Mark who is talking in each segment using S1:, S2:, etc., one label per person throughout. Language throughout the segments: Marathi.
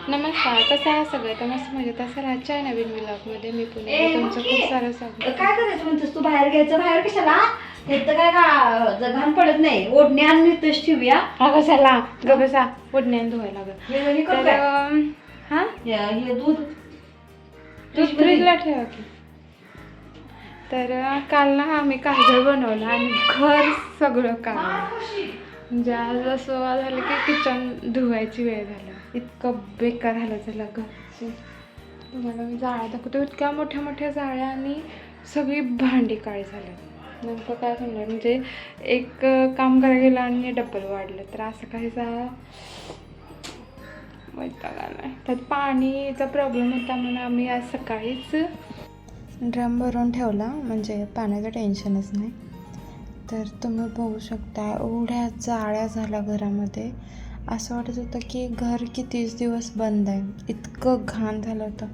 S1: नमस्कार, कसं आहे सगळं? तर मस्त मजेत असेल. आजच्या नवीन व्लॉगमध्ये मी पुन्हा तुमचं खूप सारं स्वागत.
S2: काय करायचं म्हणतेस तू? बाहेर घ्यायचं? बाहेर कशाला? हे तर काय का घाण पडत नाही. ओढणी आणि तशी ठेवूया.
S1: हा कशाला ग बसा, ओढण्याने धुवायला लागत.
S2: हे करू
S1: तर
S2: काय?
S1: हा
S2: हे दूध
S1: फ्रीजला ठेवा की. तर काल ना आम्ही काजळ बनवलं आणि घर सगळं काढलं. म्हणजे आज असं झालं की किचन धुवायची वेळ झाला. इतकं बेकार झालं घर. तुम्हाला मी जाळ्या दाखवतो. इतक्या मोठ्या मोठ्या जाळ्या आणि सगळी भांडी काळी झाली. नेमकं काय समजलं म्हणजे एक काम करायला गेलं आणि डबल वाढलं. तर असं काहीसा वैताग आलाय. त्यात पाणीचा प्रॉब्लेम होता म्हणून आम्ही आज सकाळीच ड्रम भरून ठेवला, म्हणजे पाण्याचं टेन्शनच नाही. तर तुम्ही बघू शकता एवढ्या जाळ्या झाल्या घरामध्ये. असं वाटत होतं की घर कितीच दिवस बंद आहे, इतकं घाण झालं होतं.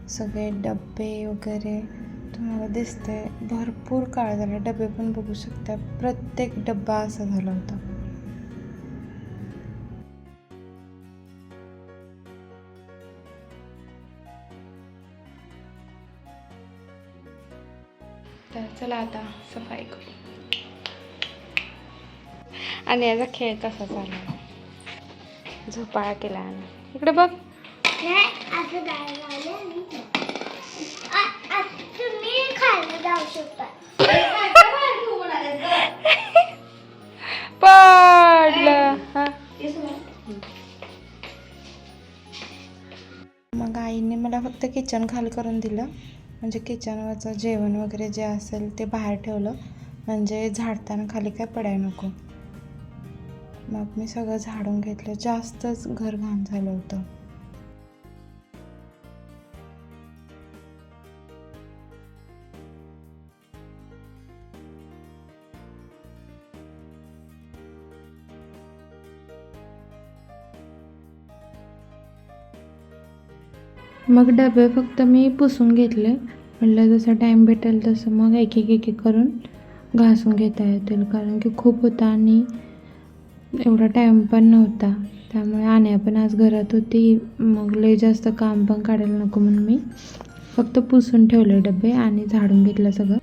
S1: सगळे डबे वगैरे तुम्हाला दिसते, भरपूर काळ झाला. डबे पण बघू शकता, प्रत्येक डब्बा असा झाला होता. तर चला आता सफाई करू. आणि याचा खेळ कसा चालला, झोपाळा केला. आणि इकडे बघ,
S3: तुम्ही खायला जाऊ शकता.
S1: पडलं. मग आईने मला फक्त किचन खाली करून दिलं, म्हणजे किचनवरचं जेवण वगैरे जे असेल ते बाहेर ठेवलं, म्हणजे झाडताना खाली काय पडायला नको. मग मी सगळं झाडून घेतलं. जास्तच घर घाण झालं होतं. मग डबे फक्त मी पुसून घेतले. म्हटलं जसं टाईम भेटेल तसं मग एक एक करून घासून घेता येतील, कारण की खूप होता आणि एवढा टाईम पण नव्हता. त्यामुळे आण्या पण आज घरात होती, मग लय जास्त काम पण काढायला नको म्हणून मी फक्त पुसून ठेवले डबे आणि झाडून घेतलं सगळं.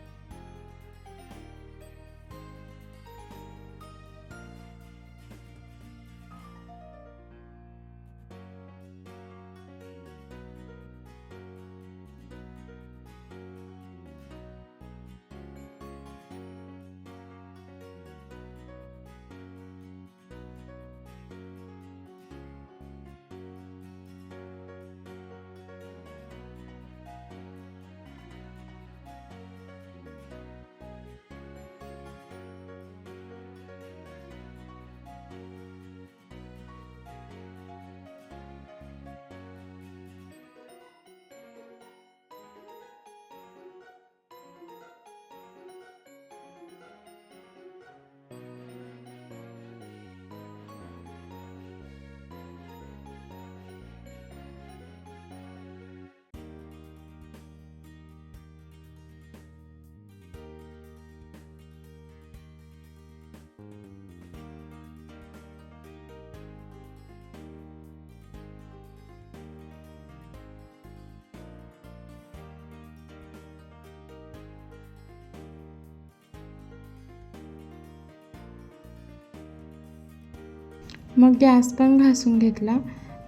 S1: मग गॅस पण घासून घेतला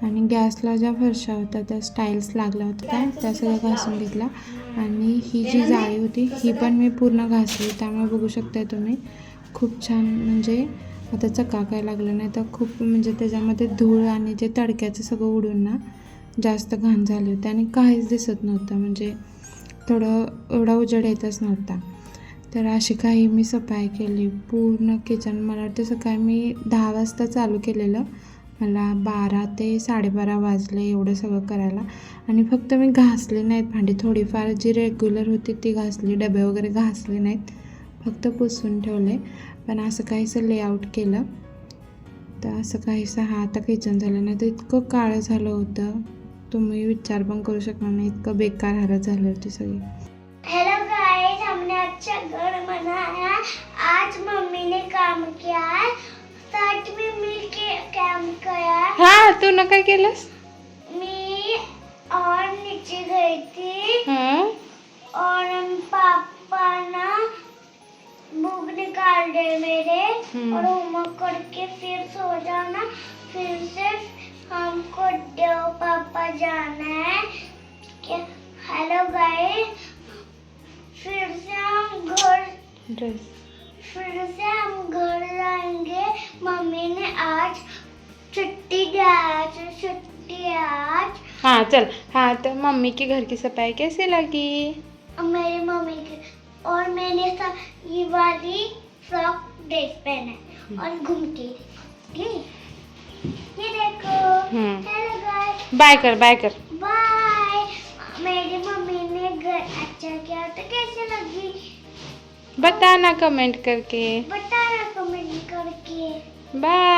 S1: आणि गॅसला ज्या फरशा होत्या त्या स्टाईल्स लागल्या होत्या त्या सगळं घासून घेतला. आणि ही जी जाळी होती ही पण मी पूर्ण घासली. त्यामुळे बघू शकताय तुम्ही खूप छान, म्हणजे आता चकाकाय लागलं नाही तर खूप, म्हणजे त्याच्यामध्ये धूळ आणि जे तडक्याचं सगळं उडून ना जास्त घाण झाली होती आणि काहीच दिसत नव्हतं, म्हणजे थोडं एवढा उजेड येतच नव्हता. तर अशी काही मी सफाई केली पूर्ण किचन. मला वाटतं सकाळी मी 10 वाजता चालू केलेलं, मला 12 ते 12:30 वाजले एवढं सगळं करायला. आणि फक्त मी घासले नाहीत भांडी, थोडीफार जी रेग्युलर होती ती घासली. डबे वगैरे घासले नाहीत, फक्त पुसून ठेवले. पण असं काहीसं लेआउट केलं. तर असं काहीसं हा आता किचन झालं. नाही तर इतकं काळं झालं होतं, तुम्ही विचार पण करू शकणार नाही, इतकं बेकार हालत झाली होती सगळी.
S3: हेलो गाइस, हमने अच्छा घर बनाया. आज मम्मी ने काम किया है, साथ में मिलके काम किया.
S1: हा तू न काय केलंस?
S3: मी फिर से हमको देव पापा जाना है क्या? हेलो गाइस, फिर से हम घर जाएंगे। मम्मी ने आज छुट्टी है आज।
S1: हाँ चल। हाँ तो मम्मी के घर की सफाई कैसे लगी?
S3: और मेरी मम्मी की, और मैंने ये वाली फ्रॉक ड्रेस पहना है और घूमती ठीक। ये देखो। हेलो गाइस,
S1: बाय कर बाय।
S3: बाय। मेरी मम्मी ने घर अच्छा किया तो कैसे लगी
S1: बताना कमेंट करके।
S3: बताना कमेंट करके।
S1: बाय।